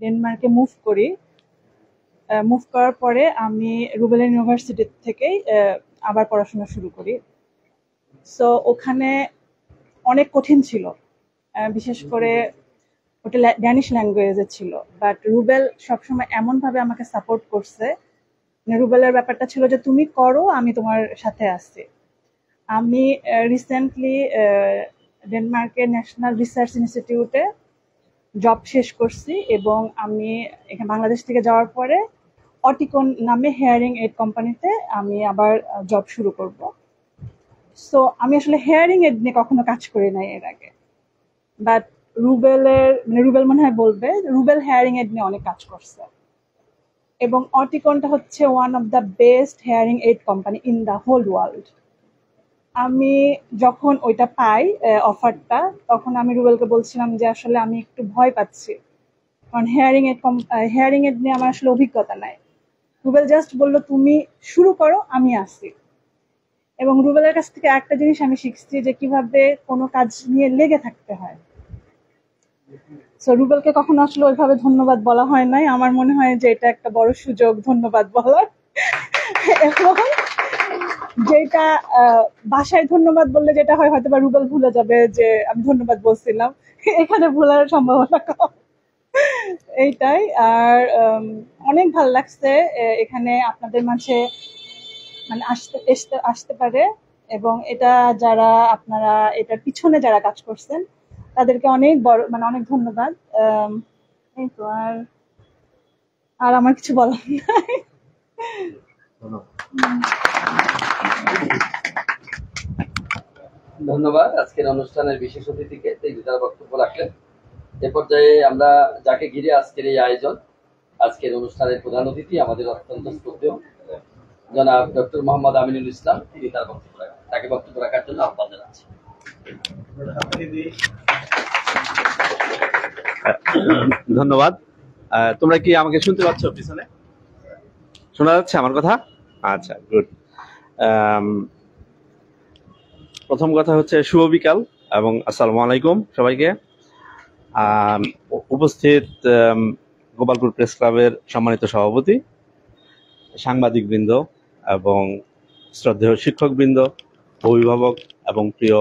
ডেনমার্কে move করার পরে আমি রুবেল ইউনিভার্সিটি থেকেই আবার পড়াশোনা শুরু করি। সো ওখানে অনেক কঠিন ছিল, বিশেষ করে ওটা ড্যানিশ ল্যাঙ্গুয়েজে ছিল, বাট রুবেল সবসময় এমনভাবে আমাকে সাপোর্ট করছে। রুবেলের ব্যাপারটা ছিল যে তুমি করো, আমি তোমার সাথে আছি। আমি রিসেন্টলি ডেনমার্কের ন্যাশনাল রিসার্চ ইনস্টিটিউটে জব শেষ করছি এবং আমি এখানে বাংলাদেশ থেকে যাওয়ার পরে অটিকন নামে হেয়ারিং এড কোম্পানিতে আমি আবার জব শুরু করব। সো আমি আসলে হেয়ারিং এড নিয়ে কখনো কাজ করি নাই এর আগে, বাট রুবেল মনে হয় বলবে, রুবেল হেয়ারিং এড নিয়ে অনেক কাজ করছে এবং অটিকনটা হচ্ছে one of the best hearing aid company in the whole world. আমি যখন ওইটা পাই অফারটা, তখন আমি রুবেলকে বলছিলাম যে আসলে আমি একটু ভয় পাচ্ছি, কারণ হেয়ারিং এড নিয়ে আমার আসলে অভিজ্ঞতা নাই। রুবেল জাস্ট বললো তুমি শুরু করো, আমি আসি। এবং রুবেলের কাছ থেকে একটা জিনিস আমি শিখছি যে কিভাবে কোনো কাজ নিয়ে লেগে থাকতে হয়। সো রুবেলকে কখনো আসলে ওইভাবে ধন্যবাদ বলা হয় নাই, আমার মনে হয় যে এটা একটা বড় সুযোগ ধন্যবাদ বলার। এবং যেটা বাসায় ধন্যবাদ বললে যেটা হয়, হয়তো বা রুবেল ভুলে যাবে যে আমি ধন্যবাদ বলছিলাম, এখানে ভুলার সম্ভাবনা কম। এইটাই। আর অনেক ভালো লাগছে এখানে আপনাদের মাঝে মানে আসতে পারে, এবং এটা যারা আপনারা এটার পিছনে যারা কাজ করছেন তাদেরকে অনেক বড় অনেক ধন্যবাদ। এই তো, আর আমার কিছু বলার নাই। ধন্যবাদ আজকের অনুষ্ঠানের বিশেষ অতিথিকে যারা বক্তব্য রাখলেন। এ পর্যায়ে আমরা যাকে ঘিরে আজকের এই আয়োজন, আজকের অনুষ্ঠানের প্রধান অতিথি আমাদের অত্যন্ত শ্রদ্ধেয় জনাব ডক্টর মোহাম্মদ আমিনুল ইসলাম, তিনি তার বক্তব্য রাখেন। তাকে বক্তব্য রাখার জন্য আহ্বান জানাচ্ছি। ধন্যবাদ। তোমরা কি আমাকে শুনতে পাচ্ছ? পিছনে শোনা যাচ্ছে আমার কথা? আচ্ছা, গুড। প্রথম কথা হচ্ছে শুভ বিকাল এবং আসসালামু আলাইকুম সবাইকে। উপস্থিত গোপালপুর প্রেস ক্লাবের সম্মানিত সভাপতি, সাংবাদিকবৃন্দ এবং শ্রদ্ধেয় শিক্ষকবৃন্দ, অভিভাবক এবং প্রিয়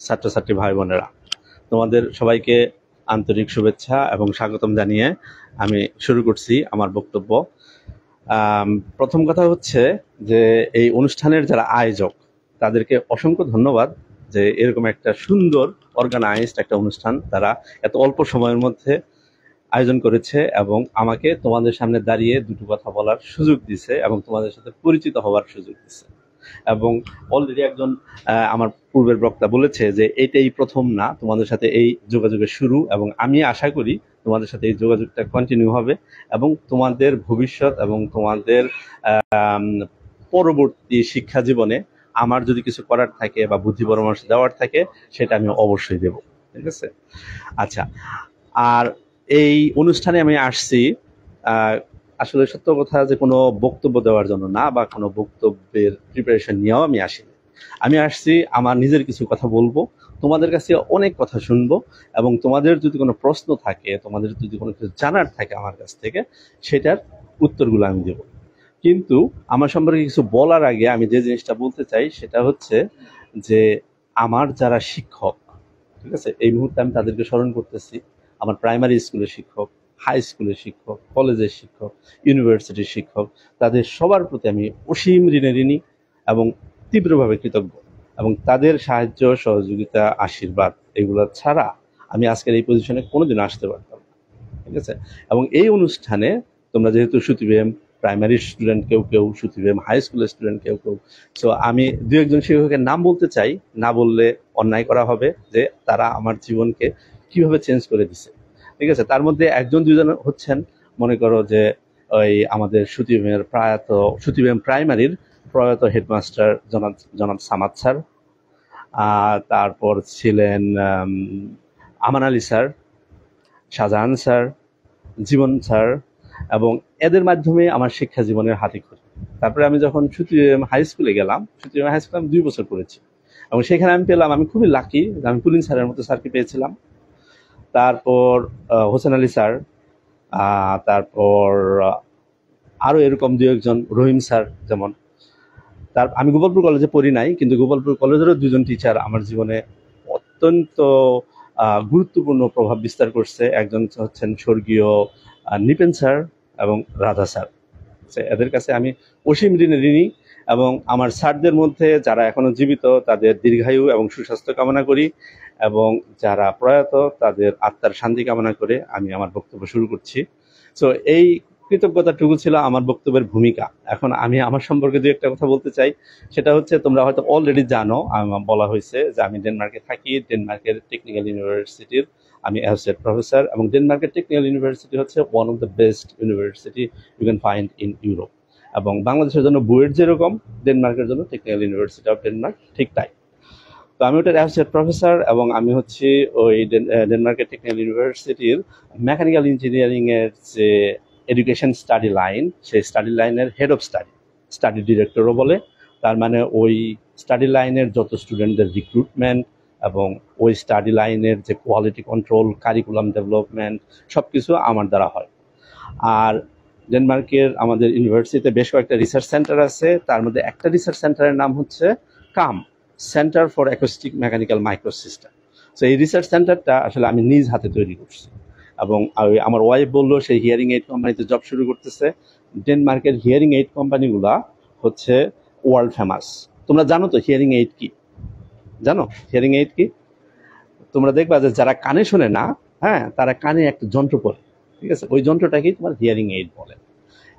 ছাত্রছাত্রী ভাই বোনেরা, তোমাদের সবাইকে আন্তরিক শুভেচ্ছা এবং স্বাগতম জানিয়ে আমি শুরু করছি আমার বক্তব্য। প্রথম কথা হচ্ছে যে এই অনুষ্ঠানের যারা আয়োজক তাদেরকে অসংখ্য ধন্যবাদ যে এরকম একটা সুন্দর অর্গানাইজড একটা অনুষ্ঠান তারা এত অল্প সময়ের মধ্যে আয়োজন করেছে এবং আমাকে তোমাদের সামনে দাঁড়িয়ে দুটো কথা বলার সুযোগ দিছে এবং তোমাদের সাথে পরিচিত হওয়ার সুযোগ দিছে। এবং অলরেডি একজন আমার পূর্বের বক্তা বলেছে যে এটাই প্রথম না, তোমাদের সাথে এই যোগাযোগের শুরু, এবং আমি আশা করি তোমাদের সাথে এই যোগাযোগটা কন্টিনিউ হবে এবং তোমাদের ভবিষ্যৎ এবং তোমাদের পরবর্তী শিক্ষা জীবনে আমার যদি কিছু করার থাকে বা বুদ্ধি পরামর্শ দেওয়ার থাকে সেটা আমি অবশ্যই দেব। ঠিক আছে? আচ্ছা, আর এই অনুষ্ঠানে আমি আসছি আসলে সত্য কথা যে কোনো বক্তব্য দেওয়ার জন্য না, বা কোনো বক্তব্যের প্রিপারেশন নিয়েও আমি আসিনি। আমি আসছি আমার নিজের কিছু কথা বলবো, তোমাদের কাছে অনেক কথা শুনবো, এবং তোমাদের যদি কোনো প্রশ্ন থাকে, তোমাদের যদি কোনো কিছু জানার থাকে আমার কাছ থেকে, সেটার উত্তরগুলো আমি দেব। কিন্তু আমার সম্পর্কে কিছু বলার আগে আমি যে জিনিসটা বলতে চাই সেটা হচ্ছে যে আমার যারা শিক্ষক, ঠিক আছে, এই মুহূর্তে আমি তাদেরকে স্মরণ করতেছি। আমার প্রাইমারি স্কুলের শিক্ষক, হাই স্কুলের শিক্ষক, কলেজের শিক্ষক, ইউনিভার্সিটির শিক্ষক, তাদের সবার প্রতি আমি অসীম ঋণী এবং তীব্রভাবে কৃতজ্ঞ, এবং তাদের সাহায্য, সহযোগিতা, আশীর্বাদ এগুলো ছাড়া আমি আজকের এই পজিশনে কোনোদিন আসতে পারতাম না। ঠিক আছে? এবং এই অনুষ্ঠানে তোমরা যেহেতু সুতিবেম প্রাইমারি স্টুডেন্ট কেউ কেউ, সুতিবেম হাই স্কুলের স্টুডেন্ট কেউ কেউ, সো আমি দু একজন শিক্ষকের নাম বলতে চাই, না বললে অন্যায় করা হবে, যে তারা আমার জীবনকে কিভাবে চেঞ্জ করে দিছে। ঠিক আছে? তার মধ্যে একজন দুজন হচ্ছেন, মনে করো যে ওই আমাদের সুতিবেম প্রাইমারির প্রয়াত হেডমাস্টার জনাব সামাদ স্যার, তারপর ছিলেন আমান আলী স্যার, শাহজাহান স্যার, জীবন স্যার, এবং এদের মাধ্যমে আমার শিক্ষা জীবনের হাতেখড়ি। তারপরে আমি যখন সুতিবেম হাই স্কুলে গেলাম, সুতিবেম হাই স্কুলে আমি 2 বছর পড়েছি, এবং সেখানে আমি পেলাম, আমি খুবই লাকি, আমি পুলিন স্যারের মতো স্যারকে পেয়েছিলাম। তারপর হোসেন আলী স্যার, তারপর আরো এরকম দু একজন, রহিম স্যার যেমন। আমি গোপালপুর কলেজে পড়ি নাই, কিন্তু গোপালপুর কলেজেরও দুজন টিচার আমার জীবনে অত্যন্ত গুরুত্বপূর্ণ প্রভাব বিস্তার করছে। একজন হচ্ছেন স্বর্গীয় নিপেন স্যার এবং রাধা স্যার। এদের কাছে আমি অসীম ঋণী, এবং আমার স্যারদের মধ্যে যারা এখনো জীবিত তাদের দীর্ঘায়ু এবং সুস্বাস্থ্য কামনা করি, এবং যারা প্রয়াত তাদের আত্মার শান্তি কামনা করে আমি আমার বক্তব্য শুরু করছি। তো এই কৃতজ্ঞতাটুকু ছিল আমার বক্তব্যের ভূমিকা। এখন আমি আমার সম্পর্কে যে একটা কথা বলতে চাই, সেটা হচ্ছে তোমরা হয়তো অলরেডি জানো, বলা হয়েছে যে আমি ডেনমার্কে থাকি। ডেনমার্কের টেকনিক্যাল ইউনিভার্সিটির আমি অ্যাসোসিয়েট প্রফেসর, এবং ডেনমার্কের টেকনিক্যাল ইউনিভার্সিটি হচ্ছে one of the best university you can find in Europe. এবং বাংলাদেশের জন্য বুয়েট যেরকম, ডেনমার্কের জন্য টেকনিক্যাল ইউনিভার্সিটি অফ ডেনমার্ক ঠিক তাই। তো আমি ওটার অ্যাসোসিয়েট প্রফেসর, এবং আমি হচ্ছি ওই ডেনমার্কের টেকনিক্যাল ইউনিভার্সিটির মেকানিক্যাল ইঞ্জিনিয়ারিংয়ের যে এডুকেশন স্টাডি লাইন, সেই স্টাডি লাইনের হেড অফ স্টাডি ডিরেক্টরও বলে। তার মানে ওই স্টাডি লাইনের যত স্টুডেন্টদের রিক্রুটমেন্ট এবং ওই স্টাডি লাইনের যে কোয়ালিটি কন্ট্রোল, কারিকুলাম ডেভেলপমেন্ট, সব কিছু আমার দ্বারা হয়। আর ডেনমার্কের আমাদের ইউনিভার্সিটিতে বেশ কয়েকটা রিসার্চ সেন্টার আছে। তার মধ্যে একটা রিসার্চ সেন্টারের নাম হচ্ছে কাম, centre for acoustic mechanical microsystem. তো এই রিসার্চ সেন্টারটা আসলে আমি নিজ হাতে তৈরি করছি, এবং আমার ওয়াইফ বললো সেই হিয়ারিং এইড কোম্পানিতে জব শুরু করতেছে। ডেনমার্কের হিয়ারিং এইড কোম্পানিগুলা হচ্ছে ওয়ার্ল্ড ফেমাস। তোমরা জানো তো হিয়ারিং এইড কি? জানো হিয়ারিং এইড কি? তোমরা দেখবা যে যারা কানে শোনে না, হ্যাঁ, তারা কানে একটা যন্ত্র পরে, ঠিক আছে, ওই যন্ত্রটাকেই তোমার হিয়ারিং এইড বলে।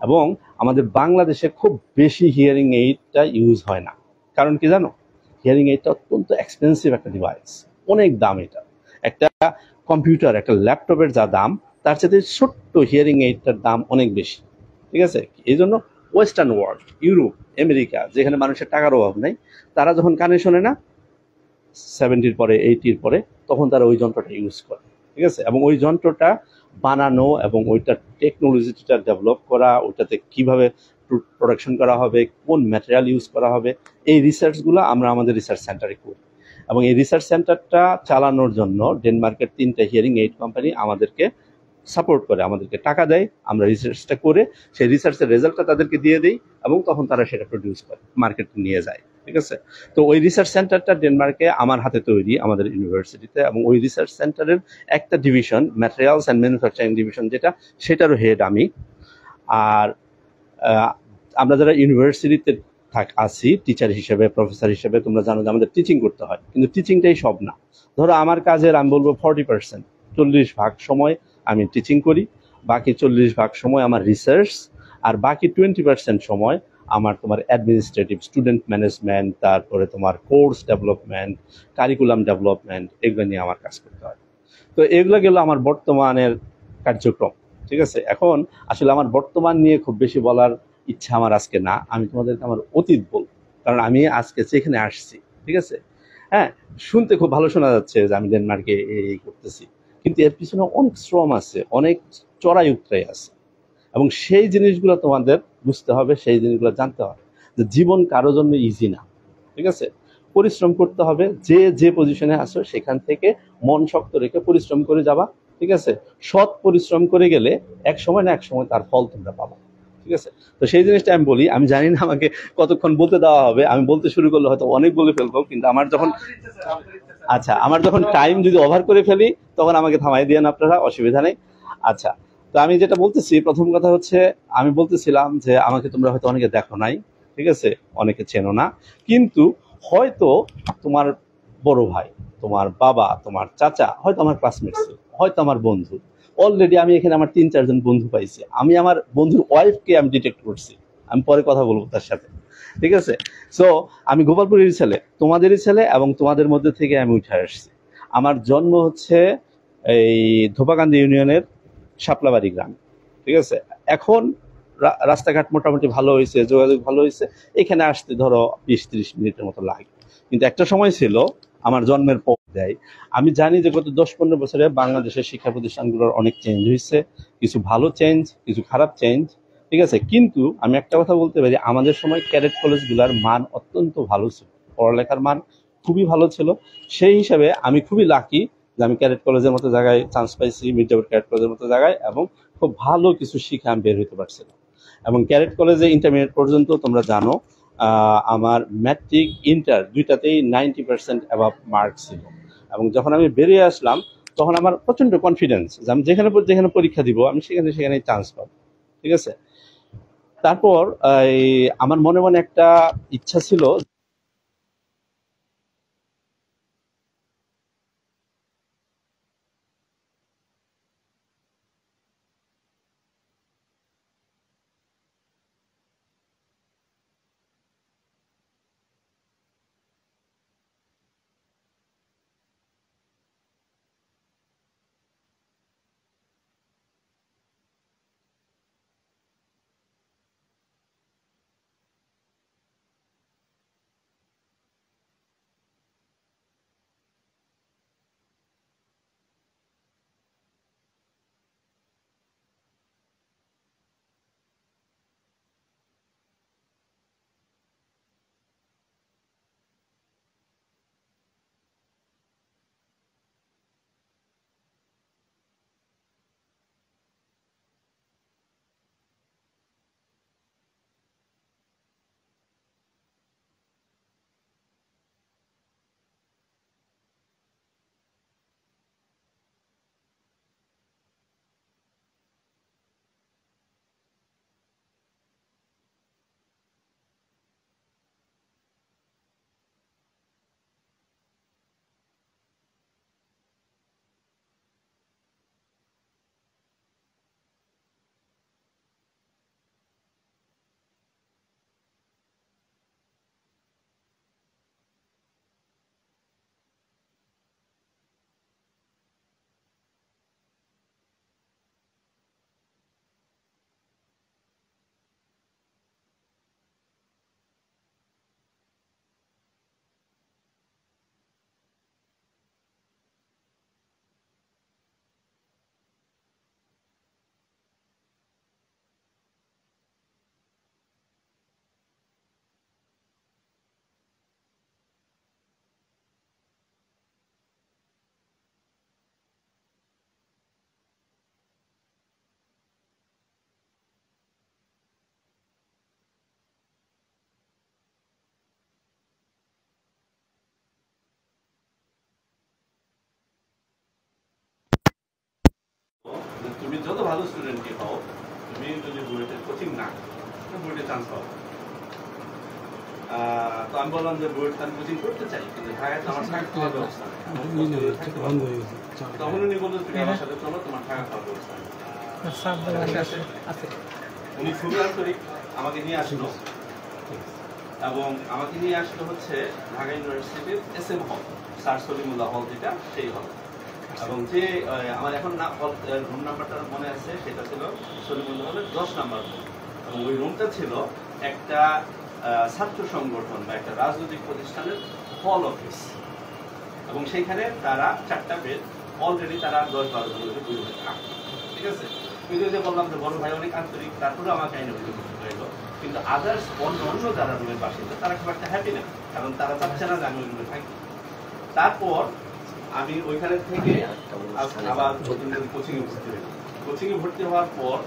এবং আমাদের বাংলাদেশে খুব বেশি হিয়ারিং এইডটা ইউজ হয় না। কারণ কি জানো? হিয়ারিং এইডটা অত্যন্ত এক্সপেন্সিভ একটা ডিভাইস, অনেক দাম। এটা একটা কম্পিউটার, একটা ল্যাপটপের যা দাম, তার সাথে ছোট্ট হিয়ারিং এইডটার দাম অনেক বেশি, ঠিক আছে। এই জন্য ওয়েস্টার্ন ওয়ার্ল্ড, ইউরোপ, আমেরিকা, যেখানে মানুষের টাকার অভাব নেই, তারা যখন কানে শোনে না 70-র পরে, 80-র পরে, তখন তারা ওই যন্ত্রটা ইউজ করে, ঠিক আছে। এবং ওই যন্ত্রটা বানানো এবং ওইটার টেকনোলজিটা ডেভেলপ করা, ওইটাতে কিভাবে প্রোডাকশন করা হবে, কোন ম্যাটেরিয়াল ইউজ করা হবে, এই রিসার্চগুলো আমরা আমাদের রিসার্চ সেন্টারে করি। এবং এই রিসার্চ সেন্টারটা চালানোর জন্য ডেনমার্কের 3টা হিয়ারিং এইড কোম্পানি আমাদেরকে সাপোর্ট করে, আমাদেরকে টাকা দেয়। আমরা রিসার্চটা করে সেই রিসার্চের রেজাল্টটা তাদেরকে দিয়ে দিই, এবং তখন তারা সেটা প্রডিউস করে মার্কেটে নিয়ে যায়, ঠিক আছে। তো ওই রিসার্চ সেন্টারটা ডেনমার্কে আমার হাতে তৈরি, আমাদের ইউনিভার্সিটিতে। এবং ওই রিসার্চ সেন্টারের একটা division, materials and manufacturing division, সেটারও হেড আমি। আর আমরা যারা ইউনিভার্সিটিতে আছি টিচার হিসেবে, প্রফেসর হিসেবে, তোমরা জানো যে আমাদের টিচিং করতে হয়, কিন্তু টিচিংটাই সব না। ধরো আমার কাজের আমি বলবো 40%, 40% সময় আমি টিচিং করি, বাকি 40% সময় আমার রিসার্চ, আর বাকি 20% সময় আমার তোমার অ্যাডমিনিস্ট্রেটিভ, স্টুডেন্ট ম্যানেজমেন্ট, তারপরে তোমার কোর্স ডেভেলপমেন্ট, কারিকুলাম ডেভেলপমেন্ট, এগুলো নিয়ে আমার কাজ করতে হয়। তো এগুলো গেল আমার বর্তমানের কার্যক্রম, ঠিক আছে। এখন আসলে আমার বর্তমান নিয়ে খুব বেশি বলার ইচ্ছা আমার আজকে না, আমি তোমাদেরকে আমার অতীত বলবো, কারণ আমি আজকে যেখানে আসছি, ঠিক আছে। হ্যাঁ, শুনতে খুব ভালো শোনা যাচ্ছে যে আমি ডেনমার্কে এই করতেছি, কিন্তু এর পিছনে অনেক শ্রম আছে, অনেক চড়াই উতরাই আছে, এবং সেই জিনিসগুলো তোমাদের বুঝতে হবে, সেই জিনিসগুলো জানতে হবে যে জীবন কারোর জন্য ইজি না, ঠিক আছে। পরিশ্রম করতে হবে, যে পজিশনে আছো সেখান থেকে মন শক্ত রেখে পরিশ্রম করে যাবা, ঠিক আছে। সৎ পরিশ্রম করে গেলে এক সময় না এক সময় তার ফল তোমরা পাবা, ঠিক আছে। তো সেই জিনিসটা আমি বলি। আমি জানি না আমাকে কতক্ষণ বলতে দেওয়া হবে, আমি বলতে শুরু করলে হয়তো অনেক বলে ফেলবো, কিন্তু আমার যখন টাইম যদি ওভার করে ফেলি তখন আমাকে থামাই দিয়েন আপনারা, অসুবিধা নেই। আচ্ছা, তো আমি যেটা বলতেছি, প্রথম কথা হচ্ছে, আমি বলতেছিলাম যে আমাকে তোমরা হয়তো অনেকে দেখো নাই, ঠিক আছে, অনেকে চেনো না, কিন্তু হয়তো তোমার বড় ভাই, তোমার বাবা, তোমার চাচা হয়তো আমার ক্লাসমেট ছিল, হয়তো আমার বন্ধু। অলরেডি আমি এখানে আমার 3-4 জন বন্ধু পাইছি। আমি আমার বন্ধুর ওয়াইফকে আমি ডিটেক্ট করছি, আমি পরে কথা বলবো তার সাথে, ঠিক আছে। সো আমি গোপালপুরের ছেলে, তোমাদেরই ছেলে, এবং তোমাদের মধ্যে থেকে আমি উঠে আসছি। আমার জন্ম হচ্ছে এই ধোপাকান্দি ইউনিয়নের শাপলাবাড়ি গ্রাম, ঠিক আছে। এখন রাস্তাঘাট মোটামুটি ভালো হয়েছে, যোগাযোগ ভালো হয়েছে, এখানে আসতে ধরো 20-30 মিনিটের মতো লাগে। কিন্তু একটা সময় ছিল আমার জন্মের পর দেয়, আমি জানি যে গত 10-15 বছরে বাংলাদেশের শিক্ষা প্রতিষ্ঠানগুলোর অনেক চেঞ্জ হয়েছে, কিছু ভালো চেঞ্জ, কিছু খারাপ চেঞ্জ, ঠিক আছে। কিন্তু আমি একটা কথা বলতে পারি, আমাদের সময় ক্যাডেট কলেজগুলোর মান অত্যন্ত ভালো ছিল, পড়ালেখার মান খুবই ভালো ছিল। সেই হিসাবে আমি খুবই লাকি যে আমি ক্যাডেট কলেজের মতো জায়গায় চান্স পাইছি, মির্জাপুর ক্যাডেট কলেজের মতো জায়গায়, এবং খুব ভালো কিছু শিখে আমি বের হতে পারছিলাম। এবং ক্যারেট কলেজে ইন্টারমিডিয়েট পর্যন্ত তোমরা জানো আমার ম্যাট্রিক ইন্টার দুইটাতেই 90% অ্যাবাভ মার্ক ছিল। এবং যখন আমি বেরিয়ে আসলাম তখন আমার প্রচন্ড কনফিডেন্স যে আমি যেখানে যেখানে পরীক্ষা দিব আমি সেখানে সেখানেই চান্স পাবো। ঠিক আছে। তারপর আমার মনে মনে একটা ইচ্ছা ছিল। তুমি যত ভালো স্টুডেন্টকে হও, তুমি যদি বুয়েটের কোচিং না বুয়েটে চান্স পাও। তো আমি বললাম যে বুয়েট আমি কোচিং করতে চাই, কিন্তু ঢাকায় তো আমার থাকা খাওয়ার ব্যবস্থা নেই। তখন উনি বললেন তুমি আমার সাথে চলো, তোমার থাকা খাওয়ার ব্যবস্থা নেই। উনি খুবই আন্তরিক, আমাকে নিয়ে আসলো এবং আমাকে নিয়ে আসলো হচ্ছে ঢাকা ইউনিভার্সিটির SM হল, স্যার সলিমুল্লাহ হল, যেটা সেই হল। এবং যে আমার এখন রুম নাম্বারটা মনে আছে, সেটা ছিল সলিমুল্লাহ হলের 10 নাম্বার রুম। এবং ওই রুমটা ছিল একটা ছাত্র সংগঠন বা একটা রাজনৈতিক প্রতিষ্ঠানের হল অফিস। এবং সেইখানে তারা 4টা বেড অলরেডি তারা 10-12 জন করে বুঝে থাকে। ঠিক আছে। কিন্তু যে বললাম যে বড় ভাই অনেক আন্তরিক, তারপরে আমাকে আইনে হইল। কিন্তু আদার্স অন্য যারা রুমের বাসিন্দা তারা খুব একটা হ্যাপি না, কারণ তারা চাচ্ছে না যে আমি ওই রুমে থাকি। তারপর আমি ওইখানে থেকে আবার কোচিং এ ভর্তি হওয়ার পর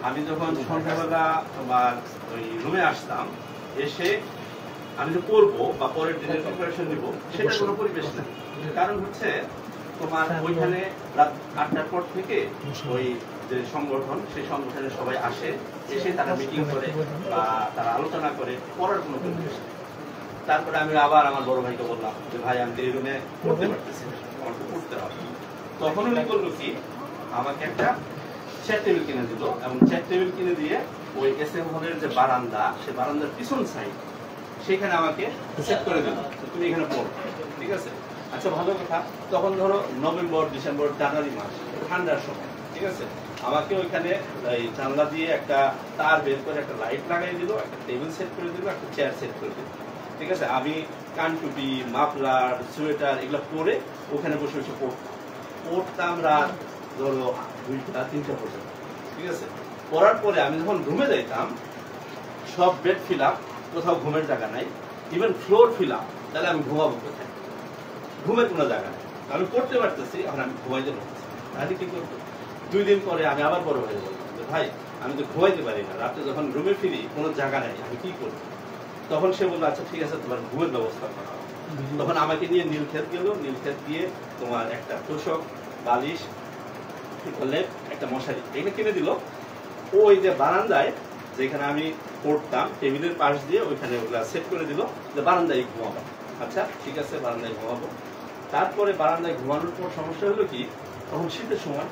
আমি যখন সন্ধ্যাবেলা তোমার ওই রুমে আসতাম, এসে আমি যে পড়বো বা পরের দিনের প্রিপারেশন নিব, সেটা কোনো পরিবেশ নেই। কারণ হচ্ছে তোমার ওইখানে রাত 8টার পর থেকে ওই যে সংগঠন, সেই সংগঠনের সবাই আসে, এসে তারা মিটিং করে বা তারা আলোচনা করে, পড়ার কোনো পরিবেশ নেই। তারপরে আমি আবার আমার বড় ভাইকে বললাম যে ভাই আমি এই রুমে পড়তে পারতেছি, আমার তো পড়তে হবে। তখন উনি বললো কি, আমাকে একটা চেয়ার টেবিল কিনে দিল এবং চেয়ার টেবিল কিনে দিয়ে ওই SM হলের যে বারান্দা, সে বারান্দার পিছন সাইড সেখানে আমাকে সেট করে দিল, তুমি এখানে পড়ো। ঠিক আছে, আচ্ছা ভালো কথা। তখন ধরো নভেম্বর, ডিসেম্বর, জানুয়ারি মাস, ঠান্ডার সময়। ঠিক আছে, আমাকে ওইখানে এই জানলা দিয়ে একটা তার বের করে একটা লাইট লাগাই দিল, একটা টেবিল সেট করে দিল, একটা চেয়ার সেট করে দিল। ঠিক আছে, আমি কানটুপি, মাফলার, সোয়েটার এগুলো পরে ওখানে বসে বসে পড়তাম রাত ধরো 2টা-3টা পর্যন্ত। ঠিক আছে, পড়ার পরে আমি যখন রুমে যাইতাম, সব বেড ফিল আপ, কোথাও ঘুমের জায়গা নাই, ইভেন ফ্লোর ফিল আপ। তাহলে আমি ঘুমাবো কোথায়? ঘুমের কোনো জায়গা নেই। আমি পড়তে পারতেছি, এখন আমি ঘুমাইতে পারতেছি, তাহলে কি করবো? 2 দিন পরে আমি আবার বড় ভাই বললাম যে ভাই আমি তো ঘুমাইতে পারি না, রাতে যখন রুমে ফিরি কোনো জায়গা নেই, আমি কি করবো? তখন সে বললো আচ্ছা ঠিক আছে, তোমার ঘুমের ব্যবস্থা করা হবে। তখন আমাকে নিয়ে নীলক্ষেত গেল, নীলক্ষেত গিয়ে তোমার একটা তোষক, বালিশ, লেপ, একটা মশারি এগুলো কিনে দিল। ওই যে বারান্দায় যেখানে আমি পড়তাম টেবিলের পাশ দিয়ে ওইখানে ওগুলা সেট করে দিল যে বারান্দায় ঘুমাবো। আচ্ছা ঠিক আছে, বারান্দায় ঘুমাবো। তারপরে বারান্দায় ঘুমানোর পর সমস্যা হলো কি, তখন শীতের সময়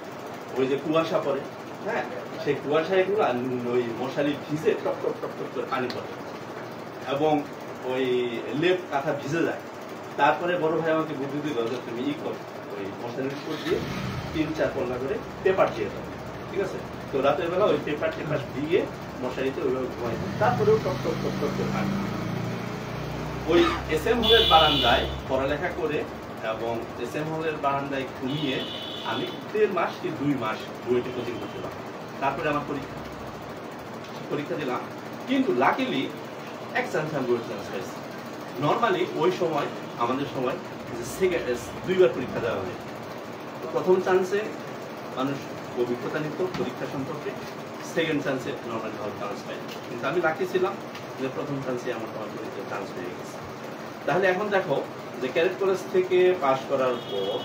ওই যে কুয়াশা পড়ে, হ্যাঁ, সেই কুয়াশা এগুলো ওই মশারি ভিজে টপ টপ টপ টপ করে পানি পড়ে এবং ওই লেপ কাঁথা ভিজে যায়। তারপরে বড় ভাই আমাকে বুদ্ধি দিল যে তুমি করো, ওই মশারির উপর দিয়ে 3-4 পল্লা করে পেপার দিয়ে দাও, ঠিক আছে? তো রাতের বেলা ওই পেপার দিয়ে মশারিতে ওইভাবে ঘুমাই। তারপরেও টপ টপ টপ টপ করে পানি। ওই SM হলের বারান্দায় পড়ালেখা করে এবং SM হলের বারান্দায় ঘুমিয়ে আমি 1.5 মাস কি 2 মাস বুয়েটে কোচিং করছিলাম। তারপরে আমার পরীক্ষা দিলাম, কিন্তু লাকিলি এক চান্স আমি বুয়েট চান্স পাইছি। নর্মালি ওই সময় আমাদের সময় 2বার পরীক্ষা দেওয়া হয়। প্রথম চান্সে মানুষ অভিজ্ঞতা নিত পরীক্ষা সম্পর্কে, সেকেন্ড চান্সে নর্মালি ভালো চান্স পাই। কিন্তু আমি লাকি ছিলাম যে প্রথম চান্সে আমার পরীক্ষায় চান্স পেয়ে গেছে। তাহলে এখন দেখো যে ক্যাডেট কলেজ থেকে পাশ করার পর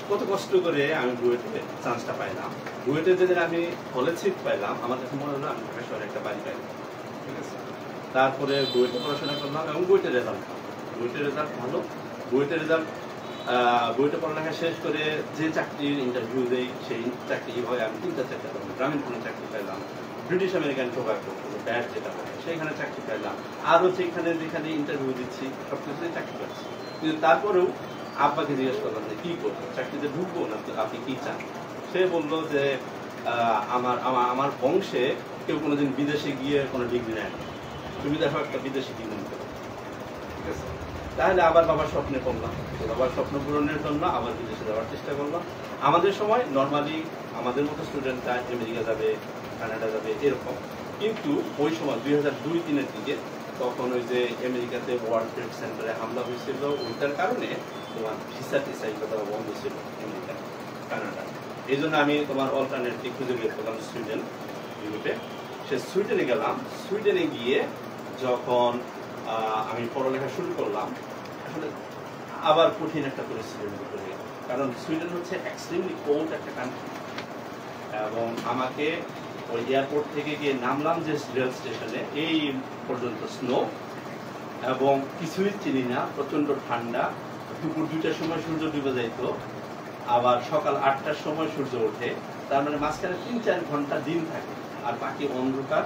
কত কষ্ট করে আমি বুয়েটে চান্সটা পাইলাম। বুয়েটে যেদিন আমি হলে সিট পাইলাম, আমার কাছে মনে হলো আমি ঢাকা শহরে একটা বাড়ি পাইলাম, ঠিক আছে? তারপরে বুয়েটে পড়াশোনা করলাম এবং বুয়েটের রেজাল্ট ভালো। বুয়েটে পড়ালেখা শেষ করে যে চাকরির ইন্টারভিউ দেই সেই চাকরি হয় আমি 3-4টা পেলাম। গ্রামীণ ফোনে চাকরি পেলাম, ব্রিটিশ আমেরিকান টোবাকো ব্যাট যেটা হয় সেইখানে চাকরি পেলাম, আরও যেখানে ইন্টারভিউ দিচ্ছি সব কিছুতেই চাকরি পাচ্ছি। কিন্তু তারপরেও আব্বাকে জিজ্ঞেস করলাম যে কি করবো, চাকরিতে ঢুকবো না, আপনি কি চান? সে বললো যে আমার বংশে কেউ কোনোদিন বিদেশে গিয়ে কোনো ডিগ্রি নেয় না, তুমি দেখো একটা বিদেশি ডিগ্রি নিতে পারো, ঠিক আছে? তাহলে আবার বাবার স্বপ্নে পড়লাম, বাবার স্বপ্ন পূরণের জন্য আবার বিদেশে যাওয়ার চেষ্টা করলাম। আমাদের সময় নর্মালি আমাদের মতো স্টুডেন্টরা আমেরিকা যাবে, কানাডা যাবে এরকম, কিন্তু ওই সময় 2002-3-এর দিকে তখন ওই যে আমেরিকাতে ওয়ার্ল্ড ট্রেড সেন্টারে হামলা হয়েছিল, ওইটার কারণে তোমার ভিসা টিসা এগুলো বন্ধ ছিল আমেরিকা, কানাডা। এই জন্য আমি তোমার অল্টারনেটিভ খুঁজে বের করলাম সুইডেন, ইউরোপে। সে সুইডেনে গেলাম। সুইডেনে গিয়ে যখন আমি পড়ালেখা শুরু করলাম, আসলে আবার কঠিন একটা পরিস্থিতির মধ্যে পড়ে গেলাম, কারণ সুইডেন হচ্ছে এক্সট্রিমলি কোল্ড একটা কান্ট্রি এবং আমাকে ওই এয়ারপোর্ট থেকে গিয়ে নামলাম যে রেল স্টেশনে, এই পর্যন্ত স্নো এবং কিছুই চিনি না, প্রচন্ড ঠান্ডা। দুপুর 2টার সময় সূর্য ডুবে যাইত, আবার সকাল 8টার সময় সূর্য ওঠে, তার মানে মাঝখানে 3-4 ঘন্টা দিন থাকে আর বাকি অন্ধকার।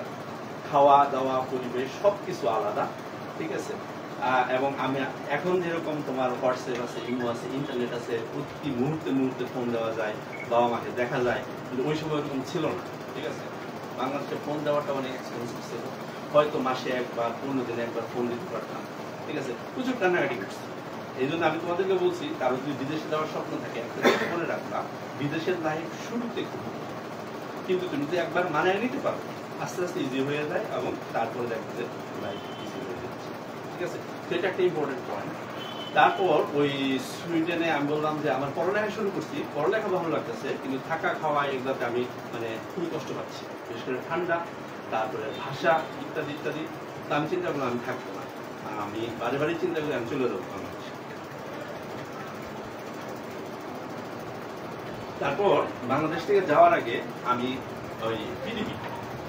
খাওয়া দাওয়া পরিবেশ সবকিছু আলাদা, ঠিক আছে? এবং আমি এখন যেরকম তোমার হোয়াটসঅ্যাপ আছে, ইমো আছে, ইন্টারনেট আছে, প্রতি মুহূর্তে ফোন দেওয়া যায়, বাবা মাকে দেখা যায়, কিন্তু ওই সময় এরকম ছিল না, ঠিক আছে? বাংলাদেশে ফোন দেওয়াটা অনেক এক্সপেন্সিভ ছিল, হয়তো মাসে একবার 15 দিনে একবার ফোন দিতে পারতাম, ঠিক আছে? প্রচুর কান্নাকাটি করছি। এই জন্য আমি তোমাদেরকে বলছি, কারো যদি বিদেশে যাওয়ার স্বপ্ন থাকে একটা মনে রাখলাম, বিদেশের লাইফ শুরুতে খুব, কিন্তু তুমি যদি একবার মানায় নিতে পারো আস্তে আস্তে ইজি হয়ে যায় এবং তারপরে দেখবে যে লাইফ ইজি হয়ে যাচ্ছে, ঠিক আছে? সেটা একটা ইম্পর্টেন্ট পয়েন্ট। তারপর ওই সুইডেনে আমি বললাম যে আমার পড়ালেখা শুরু করছি, পড়ালেখা ভালো লাগতেছে, কিন্তু থাকা খাওয়া এগুলোতে আমি মানে খুবই কষ্ট পাচ্ছি, বিশেষ করে ঠান্ডা, তারপরে ভাষা ইত্যাদি ইত্যাদি। তা আমি চিন্তা করলাম আমি থাকবো না, আমি বাড়ি চিন্তা করি আমি চলে যাবো বাংলাদেশে। তারপর বাংলাদেশ থেকে যাওয়ার আগে আমি ওই পিডিবি,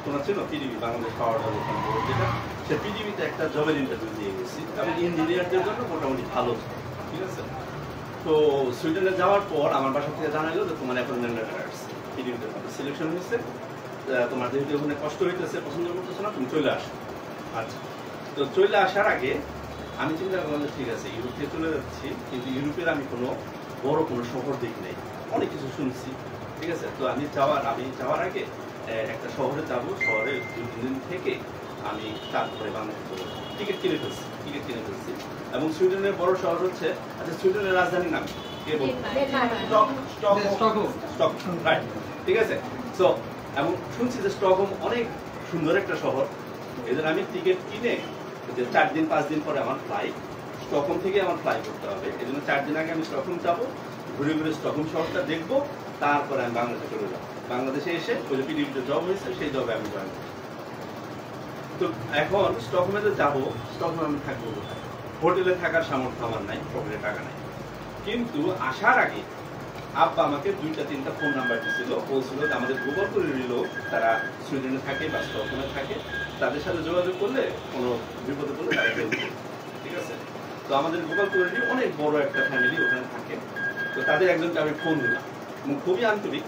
তোমার ছিল PDB, Bangladesh power development board যেটা, সে পিডিবিতে একটা জবের ইন্টারভিউ দিয়ে গেছি এবং ইঞ্জিনিয়ারদের জন্য মোটামুটি ভালো, ঠিক আছে? তো সুইডেনে যাওয়ার পর আমার বাসা থেকে জানা গেল যে তোমার অ্যাপয়েন্টমেন্ট লেটার আসছে, পিডিবিতে সিলেকশন হয়েছে, তোমার যেহেতু ওখানে কষ্ট হইতেছে, পছন্দ করতেছে না, তুমি চলে আসো। আচ্ছা, তো চলে আসার আগে আমি চিন্তা করলাম ঠিক আছে ইউরোপে চলে যাচ্ছি, কিন্তু ইউরোপের আমি কোনো বড় কোনো শহর দেখি নাই, অনেক কিছু শুনছি, ঠিক আছে? তো আমি যাওয়ার আগে একটা শহরে যাবো, শহরে 2-3 দিন থেকে আমি তারপরে বাংলাদেশে চলে যাবো। টিকিট কিনে ফেলছি এবং সুইডেনের বড় শহর হচ্ছে, আচ্ছা সুইডেনের রাজধানীর নাম কে বলবো? স্টকহোম, রাইট, ঠিক আছে? সো এবং শুনছি যে স্টকহোম অনেক সুন্দর একটা শহর, এই জন্য আমি টিকিট কিনে যে 4 দিন 5 দিন পরে আমার ফ্লাইট, স্টকহোম থেকে আমার ফ্লাই করতে হবে, এই জন্য 4 দিন আগে আমি স্টকহোম যাবো, ঘুরে ঘুরে স্টকহোম শহরটা দেখবো, তারপরে আমি বাংলাদেশে চলে যাবো। বাংলাদেশে এসে ওই যে পিডিবিতে জব হয়েছে সেই জবে আমি জয়েন করি। তো এখন স্টকহোমে যে যাবো, স্টকহোমে আমি থাকবো কোথায়? হোটেলে থাকার সামর্থ্য আমার নাই, পকেটে টাকা নাই। কিন্তু আসার আগে আব্বা আমাকে 2-3টা ফোন নাম্বার দিয়েছিল, বলছিল যে আমাদের গোপালপুরের লোক তারা সুইডেনে থাকে বা স্টকহোমে থাকে, তাদের সাথে যোগাযোগ করলে কোনো বিপদে পড়লে তারা হেল্প করবে। ঠিক আছে? তো আমাদের গোপালপুরেরই অনেক বড় একটা ফ্যামিলি ওখানে থাকে। তো তাদের একজনকে আমি ফোন দিলাম এবং খুবই আন্তরিক।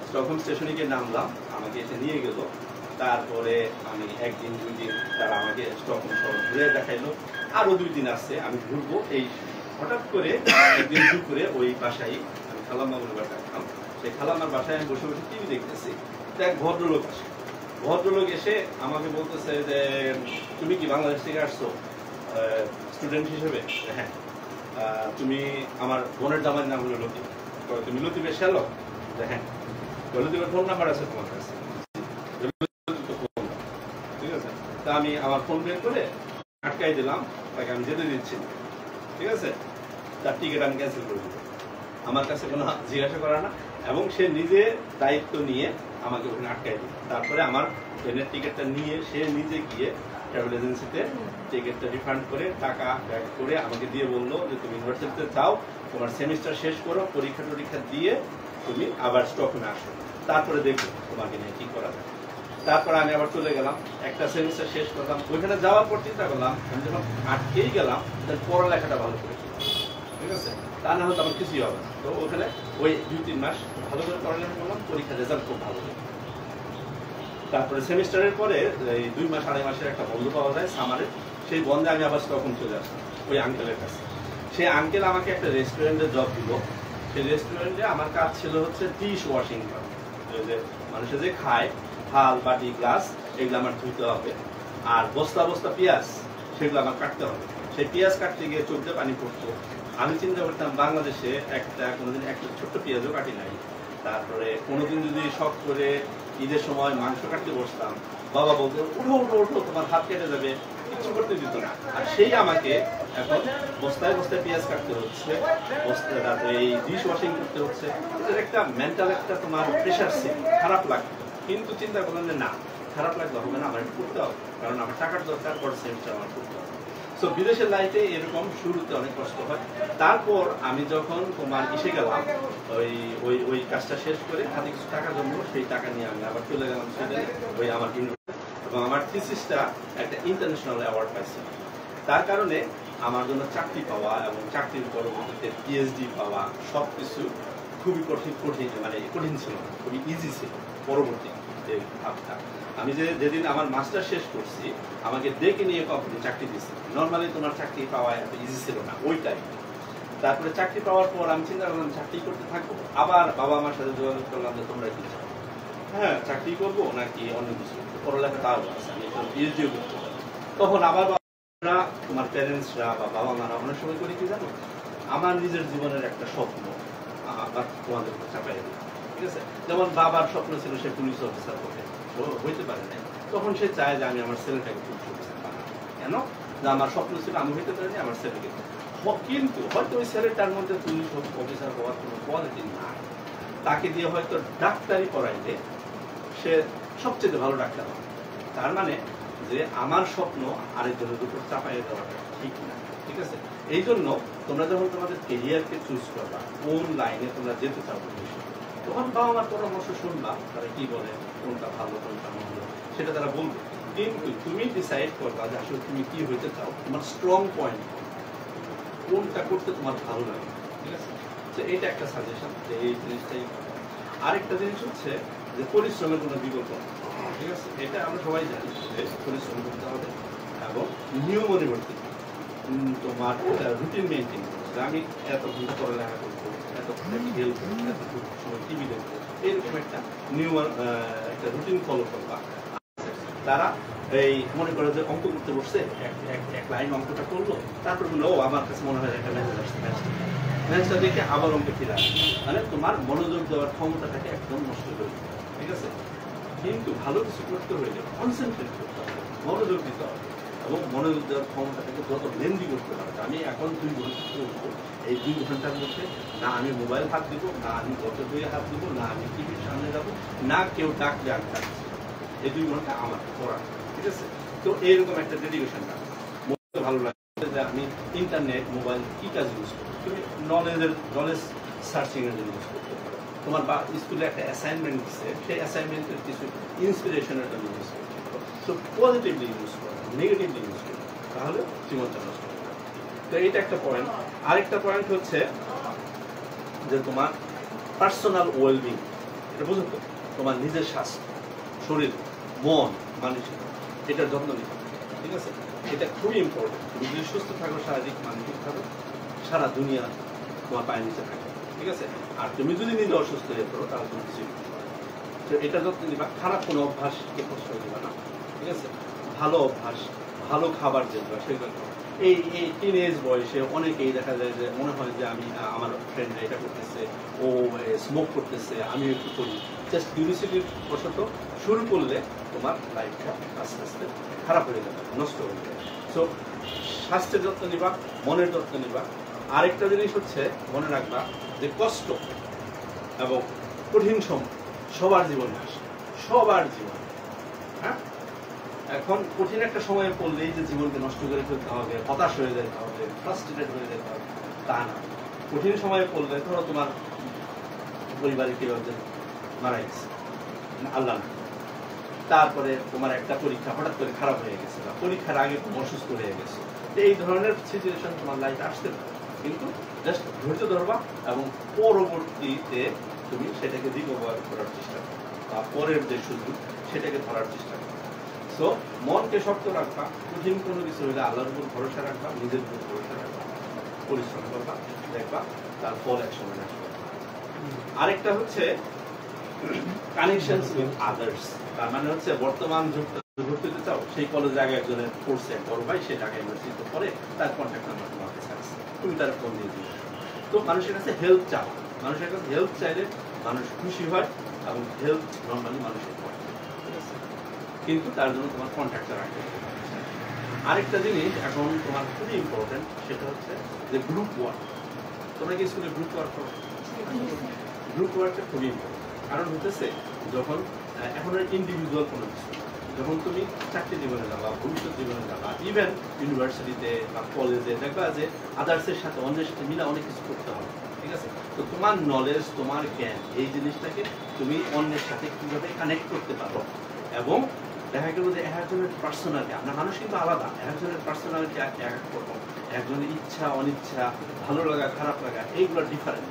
স্টকহোম স্টেশনে গিয়ে নামলাম, আমাকে এসে নিয়ে গেল। তারপরে আমি 1-2 দিন তারা আমাকে স্টকহোম শহর ঘুরে দেখাইলো। আরো 2 দিন আসছে আমি ঘুরবো। এই হঠাৎ করে একদিন দুপুরে ওই বাসায় আমি খালাম্মা বলে বাসায় থাকতাম, সেই খালাম্মার বাসায় আমি বসে বসে টিভি দেখতেছি। তো এক ভদ্রলোক আসে, ভদ্রলোক এসে আমাকে বলতেছে যে তুমি কি বাংলাদেশ থেকে আসছো স্টুডেন্ট হিসেবে? হ্যাঁ। তুমি আমার বোনের জামাইয়ের নাম হলো লতিফ, তুমি লতিফের শ্যালক? হ্যাঁ। লতিফের ফোন নাম্বার আছে তোমার কাছে? ঠিক আছে। তা আমি আমার ফোন বের করে আটকাই দিলাম, তাকে আমি যেতে দিচ্ছি না। ঠিক আছে? তার টিকিট আমি ক্যান্সেল করে দিলাম, আমার কাছে কোনো জিজ্ঞাসা করা না, এবং সে নিজে দায়িত্ব নিয়ে আমাকে ওখানে আটকাই দিল। তারপরে আমার ট্রেনের টিকিটটা নিয়ে সে নিজে গিয়ে ট্রাভেল এজেন্সিতে টিকিটটা রিফান্ড করে টাকা ব্যাক করে আমাকে দিয়ে বললো যে তুমি ইউনিভার্সিটিতে যাও, তোমার সেমিস্টার শেষ করো, পরীক্ষা টরীক্ষা দিয়ে তুমি আবার স্টকহোমে আসো, তারপরে দেখবো তোমাকে নিয়ে কি করা যায়। তারপরে আমি আবার চলে গেলাম, একটা সেমিস্টার শেষ করলাম। ওইখানে যাওয়ার পর চিন্তা করলাম আমি যখন আটকেই গেলাম তাহলে পড়ালেখাটা ভালো করে, ঠিক আছে? তা না হলে আমার কিছুই হবে না। তো ওখানে ওই 2-3 মাস ভালো করে পড়ালেখা করলাম, পরীক্ষার রেজাল্ট খুব ভালো হলো। তারপরে সেমিস্টারের পরে এই 2 মাস 2.5 মাসের একটা বন্ধ পাওয়া যায় সামারে, সেই বন্ধে আমি আবার স্টকহোম চলে আসলাম ওই আঙ্কেলের কাছে। সেই আঙ্কেল আমাকে একটা রেস্টুরেন্টে জব দিল। সেই রেস্টুরেন্টে আমার কাজ ছিল হচ্ছে ডিশ ওয়াশিং করা, যে মানুষে যে খায় থাল বাটি গ্লাস এগুলো আমার ধুইতে হবে, আর বস্তা বস্তা পেঁয়াজ সেগুলো আমার কাটতে হবে। সেই পেঁয়াজ কাটতে গিয়ে চোখ দিয়ে পানি পড়তো। আমি চিন্তা করতাম বাংলাদেশে কোনোদিন একটা ছোট্ট পেঁয়াজও কাটি নাই। তারপরে কোনোদিন যদি শখ করে ঈদের সময় মাংস কাটতে বসতাম, বাবা বলতো উঠো উঠো উঠো তোমার হাত কেটে যাবে, কিছু করতে দিত না। আর সেই আমাকে এখন বস্তায় বস্তায় পেঁয়াজ কাটতে হচ্ছে, বস্তায় তারপরে এই ডিশ ওয়াশিং করতে হচ্ছে। এটার একটা মেন্টাল একটা তোমার প্রেশার ছিল, খারাপ লাগতো। কিন্তু চিন্তা করলাম যে না, খারাপ লাগলে হবে না, আমার এটা করতে হবে, কারণ আমার টাকার দরকার, পর সেমিস্টার আমার করতে হবে। সো বিদেশের লাইফে এরকম শুরুতে অনেক কষ্ট হয়। তারপর আমি যখন তোমার এসে গেলাম ওই ওই ওই কাজটা শেষ করে হাতে কিছু টাকা জমলো, সেই টাকা নিয়ে আমি আবার চলে গেলাম সুইডেনে ওই আমার ইউনিভার্সিটি, এবং আমার থিসিসটা একটা ইন্টারন্যাশনাল অ্যাওয়ার্ড পাইছিল। তার কারণে আমার জন্য চাকরি পাওয়া এবং চাকরির পরবর্তীতে পিএইচডি পাওয়া সব কিছু খুবই কঠিন ছিল না, খুবই ইজি ছিল। পরবর্তী যে ভাবটা আমি যেদিন আমার মাস্টার শেষ করছি আমাকে ডেকে নিয়ে কোম্পানি চাকরি দিচ্ছে। নর্মালি তোমার চাকরি পাওয়া এত ইজি ছিল না ওই টাইম। তারপরে চাকরি পাওয়ার পর আমি চিন্তা করলাম চাকরি করতে থাকবো। আবার বাবা আমার সাথে যোগাযোগ করলাম যে তোমরা কি চাও, হ্যাঁ চাকরি করবো নাকি অন্য কিছু, পড়ালেখা তাও আছে, আমি পিএইচডিও করতে পারি। তখন আবার বাবারা তোমার প্যারেন্টসরা বা বাবা মারা অনেক সময় করে কি জানো, আমার নিজের জীবনের একটা স্বপ্ন আবার তোমাদের চাপাই দিল। ঠিক আছে? যেমন বাবার স্বপ্ন ছিল সে পুলিশ অফিসার হবে, হইতে পারে না, তখন সে চায় যে আমি আমার ছেলেটাকে পুলিশ অফিসার বানাবো। কেন? যে আমার স্বপ্ন ছিল আমি হইতে পারিনি, আমার ছেলেকে। কিন্তু হয়তো ওই ছেলেটার মধ্যে পুলিশ অফিসার হওয়ার কোনো কোয়ালিটি নাই, তাকে দিয়ে হয়তো ডাক্তারি পড়াইলে সে সবচেয়ে ভালো ডাক্তার হবে। তার মানে যে আমার স্বপ্ন আরেকজনের উপর চাপাই দেওয়াটা ঠিক না। ঠিক আছে? এই জন্য তোমরা যখন তোমাদের কেরিয়ারকে চুজ করবা, কোন লাইনে তোমরা যেতে চাও, তখন বাবা মার পরামর্শ শুনবা, তারা কি বলে, কোনটা ভালো কোনটা মন্দ সেটা তারা বলবে। কিন্তু তুমি ডিসাইড করবা যে আসলে তুমি কি হইতে চাও, তোমার স্ট্রং পয়েন্ট কোনটা করতে তোমার ভালো লাগে। ঠিক আছে? তো এটা একটা সাজেশন যে এই জিনিসটাই। আরেকটা জিনিস হচ্ছে যে পরিশ্রমের কোনো বিকল্প নেই। ঠিক আছে? এটা আমরা সবাই জানি যে পরিশ্রম করতে হবে এবং নিয়ম অনুবর্তী তোমার রুটিন মেনটেন করতে। আমি এত ঘন্টা পড়ালেখা করবো, এত ঘন্টা খেলবো, এত সময় টিভি দেখবো, এরকম একটা নিয়ম একটা রুটিন ফলো করবা। তারা এই মনে করে যে অঙ্ক করতে বসছে, এক লাইন অঙ্কটা করলো, তারপর বললো ও আমার কাছে মনে হয় একটা ম্যাসেজ আসছে, ম্যাচটা দেখে আবার অঙ্কে ফিরে আসে। মানে তোমার মনোযোগ দেওয়ার ক্ষমতাটাকে একদম নষ্ট করে দিবে। ঠিক আছে? কিন্তু ভালো কিছু করতে হইলে কনসেন্ট্রেট করতে হবে, মনোযোগ দিতে হবে। এবং মনোযোগ দেওয়ার ক্ষমতাটাকে যত লেন্দি করতে পারবে। আমি এখন 2 ঘন্টা করবো, এই 2 ঘন্টার মধ্যে না আমি মোবাইল হাত দিব, না আমি গত বইয়ে হাত দিব, না আমি টিভির সামনে যাবো, না কেউ ডাকলে আমি থাকছি। এই 2 ঘন্টা আমার পড়া, ঠিক আছে? তো এইরকম একটা ডেডিকেশন রাখবো। মনে ভালো লাগে যে আমি ইন্টারনেট মোবাইল কি কাজ ইউজ করি। তুমি নলেজ সার্চিং এর জন্য ইউজ করতে পারো। তোমার বা স্কুলে একটা অ্যাসাইনমেন্ট দিচ্ছে, সেই অ্যাসাইনমেন্টের কিছু ইন্সপিরেশনের জন্য ইউজ করতে পারো। তো পজিটিভলি ইউজ করো, নেগেটিভলি ইউজ করো, তাহলে জীবনটা নষ্ট হবে না। তো এইটা একটা পয়েন্ট। আরেকটা পয়েন্ট হচ্ছে যে তোমার পার্সোনাল ওয়েলবিং, এটা বুঝো তো, তোমার নিজের স্বাস্থ্য, শরীর, মন, মানসিক, এটার যত্ন নিতে হবে, ঠিক আছে? এটা খুবই ইম্পর্টেন্ট। তুমি যদি সুস্থ থাকো শারীরিক মানসিকভাবে, সারা দুনিয়া তোমার পায়ের নিচে থাকে, ঠিক আছে? আর তুমি যদি নিজে অসুস্থ হয়ে পড়ো তাহলে তুমি কিছুই করতে পারবে না। তো এটা যত্ন নিবা, খারাপ কোনো অভ্যাসকে প্রশ্রয় দিবা না, ঠিক আছে? ভালো অভ্যাস, ভালো খাবার যেগুলো সেগুলো খাও। এই টিনেজ বয়সে অনেকেই দেখা যায় যে মনে হয় যে আমি আমার ফ্রেন্ডরা এটা করতেছে, ও স্মোক করতেছে, আমি একটু করি। জাস্ট কিউরিসিটির বশত শুরু করলে তোমার লাইফটা আস্তে আস্তে খারাপ হয়ে যাবে, নষ্ট হয়ে যাবে। সো স্বাস্থ্যের যত্ন নিবা, মনের যত্ন নিবা। আরেকটা জিনিস হচ্ছে মনে রাখবা যে কষ্ট এবং কঠিন সময় সবার জীবনে আসে, সবার জীবনে। হ্যাঁ, এখন কঠিন একটা সময়ে পড়লেই যে জীবনকে নষ্ট করে ফেলতে হবে, হতাশ হয়ে যেতে হবে, ফ্রাস্ট্রেটেড হয়ে যেতে হবে, তা না। কঠিন সময়ে পড়লে ধরো তোমার পরিবারে কেউ একজন মারা গেছে, আল্লাহ না, তারপরে তোমার একটা পরীক্ষা হঠাৎ করে খারাপ হয়ে গেছে, বা পরীক্ষার আগে তুমি অসুস্থ হয়ে গেছে, এই ধরনের সিচুয়েশন তোমার লাইফে আসতে পারে। কিন্তু জাস্ট ধৈর্য ধরবা এবং পরবর্তীতে তুমি সেটাকে রিকভার করার চেষ্টা করো, বা পরের যে সুযোগ সেটাকে ধরার চেষ্টা করো। সো মনকে শক্ত রাখবা, কঠিন কোনো কিছু হলে আল্লাহর উপর ভরসা রাখবা, নিজের উপর ভরসা রাখবা, পরিশ্রম করবা, দেখবা তার ফল এক সময় আসবে। আরেকটা হচ্ছে কানেকশনস উইথ আদার্স। তার মানে হচ্ছে বর্তমান যুগটা ঘুরতে চাও, সেই কলেজে আগে একজনের পড়ছে, বড় ভাই, সে ঢাকা ইউনিভার্সিটিতে পড়ে, তার কন্ট্যাক্ট নাম্বার তোমার কাছে আছে, তুমি তার ফোন দিয়ে দিবে। তো মানুষের কাছে হেল্প চাও, মানুষের কাছে হেল্প চাইলে মানুষ খুশি হয় এবং হেল্প নর্মালি মানুষের পড়ে, ঠিক আছে? কিন্তু তার জন্য তোমার কন্ট্যাক্টটা রাখতে হবে। আরেকটা জিনিস এখন তোমার খুবই ইম্পর্টেন্ট, সেটা হচ্ছে যে গ্রুপ ওয়ার্ক। তোমরা কি স্কুলে গ্রুপ ওয়ার্ক করো? গ্রুপ ওয়ার্কটা খুবই ইম্পর্টেন্ট। কারণ হতেছে যখন এখন ইন্ডিভিজুয়াল কোনো কিছু, যখন তুমি চাকরি জীবনে যাবা, ভবিষ্যৎ জীবনে যাবা, ইভেন ইউনিভার্সিটিতে বা কলেজে, দেখবা যে আদার্সের সাথে অন্যের সাথে মিলে অনেক কিছু করতে হবে, ঠিক আছে? তো তোমার নলেজ, তোমার জ্ঞান, এই জিনিসটাকে তুমি অন্যের সাথে কিভাবে কানেক্ট করতে পারো, এবং দেখা গেল যে একজনের পার্সোনালিটি, আমরা মানুষ কিন্তু আলাদা, একজনের পার্সোনালিটি এক এক রকম, একজনের ইচ্ছা অনিচ্ছা, ভালো লাগা খারাপ লাগা, এইগুলো ডিফারেন্ট।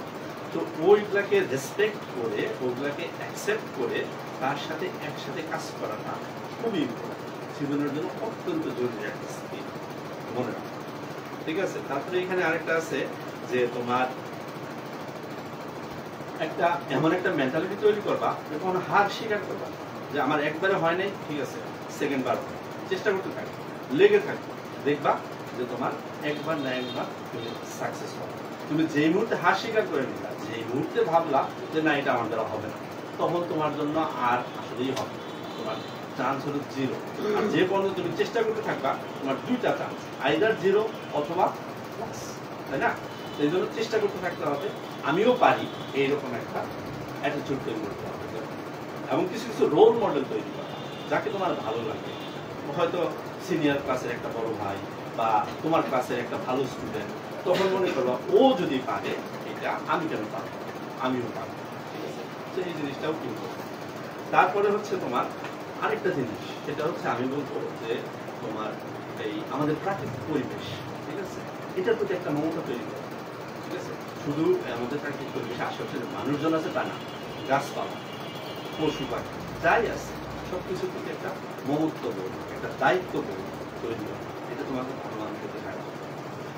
তো ওইগুলাকে রেসপেক্ট করে, ওইগুলাকে অ্যাকসেপ্ট করে তার সাথে একসাথে কাজ করাটা খুবই ইম্পর্টেন্ট, জীবনের জন্য অত্যন্ত জরুরি একটা স্কিল, মনে রাখো, ঠিক আছে? তারপরে এখানে আরেকটা আছে যে তোমার একটা এমন একটা মেন্টালিটি তৈরি করবা যে কোনো হার স্বীকার করবা, যে আমার একবারে হয় নাই, ঠিক আছে, সেকেন্ড বার চেষ্টা করতে থাকবে, লেগে থাকবে, দেখবা যে তোমার একবার না একবার তুমি সাকসেস হবে। তুমি যেই মুহূর্তে হার স্বীকার করে নিলা, যেই মুহূর্তে ভাবলা যে না এটা আমার দ্বারা হবে না, তখন তোমার জন্য আর আসলেই হবে, তোমার চান্স হলো 0। আর যে পর্যন্ত তুমি চেষ্টা করতে থাকবা, তোমার 2টা চান্স, আইদার 0 অথবা প্লাস, তাই না? এই জন্য চেষ্টা করতে থাকতে হবে, আমিও পারি এইরকম একটা অ্যাটিটিউড তৈরি করতে হবে, এবং কিছু কিছু রোল মডেল তৈরি করা, যাকে তোমার ভালো লাগে। হয়তো সিনিয়র ক্লাসের একটা বড় ভাই বা তোমার ক্লাসের একটা ভালো স্টুডেন্ট, তখন মনে করবা ও যদি পারে এটা আমি কেন পারবো, আমিও পারবো, ঠিক আছে? তো এই জিনিসটাও কিন্তু। তারপরে হচ্ছে তোমার আরেকটা জিনিস, সেটা হচ্ছে আমি বলবো যে তোমার এই আমাদের প্রাকৃতিক পরিবেশ, ঠিক আছে, এটার প্রতি একটা মমতা তৈরি করা, ঠিক আছে? শুধু আমাদের প্রাকৃতিক পরিবেশে আশেপাশে মানুষজন আছে তা না, গাছপালা, পশু পাখি, যাই আছে, সবকিছুর প্রতি একটা মমত্ব বোধ, একটা দায়িত্ব বোধ তৈরি হয়, এটা তোমাকে ভালো মানুষ হতে সাহায্য করে।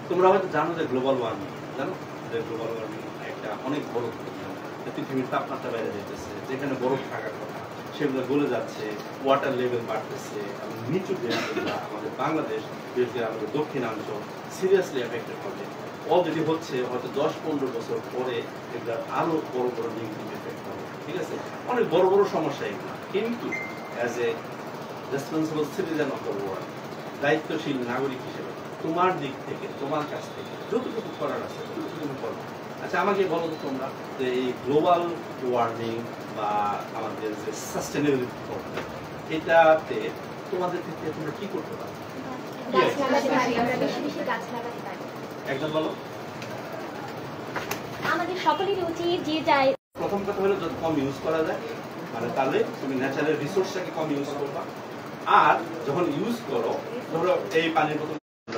তোমরা হয়তো জানো যে গ্লোবাল ওয়ার্মিং, জানো যে গ্লোবাল ওয়ার্মিং একটা অনেক বড় প্রবলেম, পৃথিবীর তাপমাত্রা বেড়ে যেতেছে, যেখানে বরফ থাকার কথা সেগুলো গলে যাচ্ছে, ওয়াটার লেভেল বাড়তেছে, এবং নিচু দেশগুলো আমাদের বাংলাদেশ, বিশেষ করে আমাদের দক্ষিণাঞ্চল সিরিয়াসলি এফেক্টেড হবে, অলরেডি হচ্ছে, হয়তো 10-15 বছর পরে এগুলো আরো বড় বড় নেগেটিভ এফেক্ট হবে, ঠিক আছে? অনেক বড় বড় সমস্যা এগুলো, কিন্তু as a responsible citizen of the world দায়িত্বশীল নাগরিক হিসেবে তোমার দিক থেকে, তোমার কাছ থেকে যতটুকু করার আছে ততটুকু তুমি করো। আচ্ছা, আমাকে বলো তো তোমরা যে এই গ্লোবাল ওয়ার্মিং বা আমাদের যে সাস্টেনেবিলিটি প্রবলেম, এটাতে তোমাদের দিক থেকে তোমরা কি করতে পারো? গাছ লাগাতে পারি, আমরা বেশি বেশি গাছ লাগাতে পারি। একদম বলো। আমাদের সকলেরই উচিত যে যায় প্রথম কথা হলো যত কম ইউজ করা যায়, মানে তাহলে তুমি ন্যাচারাল রিসোর্সটাকে কম ইউজ করবা। আর যখন ইউজ করো, ধরো এই পানির বোতল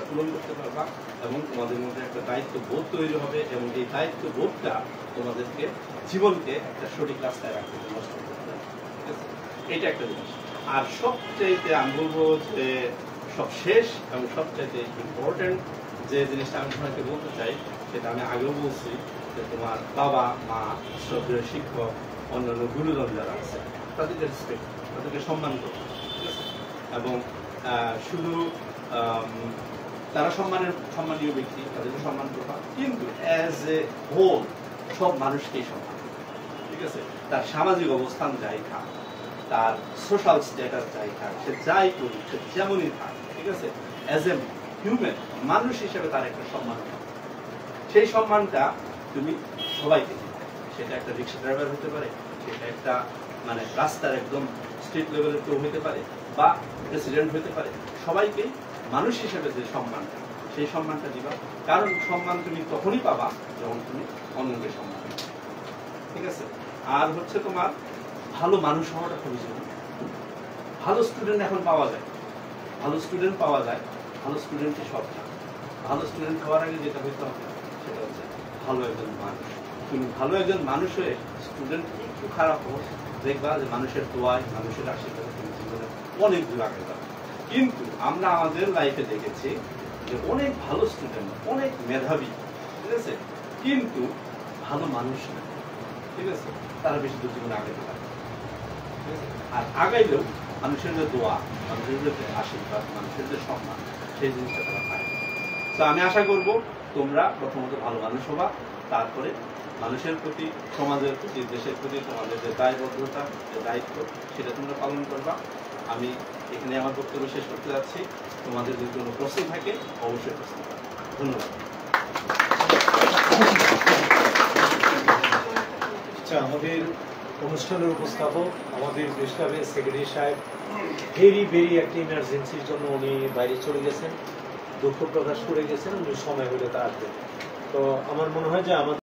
পূরণ করতে পারবা এবং তোমাদের মধ্যে একটা দায়িত্ব বোধ তৈরি হবে এবং এই দায়িত্ব বোধটা তোমাদেরকে জীবনকে একটা সঠিক রাস্তায় রাখতে নষ্ট করতে পারে। ঠিক আছে, এটা একটা জিনিস। আর সবচাইতে আমি বলবো যে সবশেষ এবং সবচাইতে ইম্পর্টেন্ট যে জিনিসটা আমি তোমাকে বলতে চাই, সেটা আমি আগেও বলছি, যে তোমার বাবা মা, শ্রদ্ধেয় শিক্ষক, অন্যান্য গুরুজন যারা আছে তাদেরকে রেসপেক্ট, তাদেরকে সম্মান করবে। ঠিক আছে, এবং শুধু তারা সম্মানীয় ব্যক্তি, তাদেরকে সম্মান করবা, কিন্তু অ্যাজ এ হোল সব মানুষকেই সম্মান করবে। ঠিক আছে, তার সামাজিক অবস্থান যাই থাক, তার সোশ্যাল স্ট্যাটাস যাই থাক, সে যাই করুক, সে যেমনই থাক, ঠিক আছে, অ্যাজ এ হিউম্যান মানুষ হিসেবে তার একটা সম্মান পাবে। সেই সম্মানটা তুমি সবাইকে দিবে। সেটা একটা রিক্সা ড্রাইভার হতে পারে, সেটা একটা মানে রাস্তার একদম স্ট্রিট লেভেলের কেউ হতে পারে, বা প্রেসিডেন্ট হতে পারে। সবাইকে মানুষ হিসেবে যে সম্মানটা, সেই সম্মানটা দিবা। কারণ সম্মান তুমি তখনই পাবা যখন তুমি অন্যকে সম্মান দিবে। ঠিক আছে, আর হচ্ছে তোমার ভালো মানুষ হওয়াটা খুবই জরুরি। ভালো স্টুডেন্ট এখন পাওয়া যায়, ভালো স্টুডেন্ট পাওয়া যায়, ভালো স্টুডেন্টই সব না। ভালো স্টুডেন্ট হওয়ার আগে যেটা হইতে হবে সেটা হচ্ছে ভালো একজন মানুষ। তুমি ভালো একজন মানুষ হয়ে স্টুডেন্ট একটু খারাপ হোক, দেখবা যে মানুষের দোয়ায়, মানুষের আশীর্বাদে তুমি জীবনে অনেক দূর আগে যাবে। কিন্তু আমরা আমাদের লাইফে দেখেছি যে অনেক ভালো স্টুডেন্ট, অনেক মেধাবী, ঠিক আছে, কিন্তু ভালো মানুষ না। ঠিক আছে, তারা বেশি দূর জীবনে আগাতে পারে। ঠিক আছে, আর আগাইলেও মানুষের যে দোয়া, মানুষের যে আশীর্বাদ, মানুষের যে সম্মান, সেই জিনিসটা তারা পায়। তো আমি আশা করব তোমরা প্রথমত ভালো মানুষ হবা, তারপরে মানুষের প্রতি, সমাজের প্রতি, দেশের প্রতি তোমাদের যে দায়বদ্ধতা, যে দায়িত্ব, সেটা তোমরা পালন করবা। আমি এখানে আমার বক্তব্য শেষ করতে যাচ্ছি। তোমাদের যদি কোনো প্রশ্ন থাকে অবশ্যই প্রশ্ন করবে। ধন্যবাদ। আচ্ছা, আমাদের অনুষ্ঠানের উপস্থাপক, আমাদের প্রেস ক্লাবের সেক্রেটারি সাহেব ভেরি একটা ইমার্জেন্সির জন্য উনি বাইরে চলে গেছেন, দুঃখ প্রকাশ করে গেছেন, উনি সময় হলে তা আসবেন। তো আমার মনে হয় যে আমাদের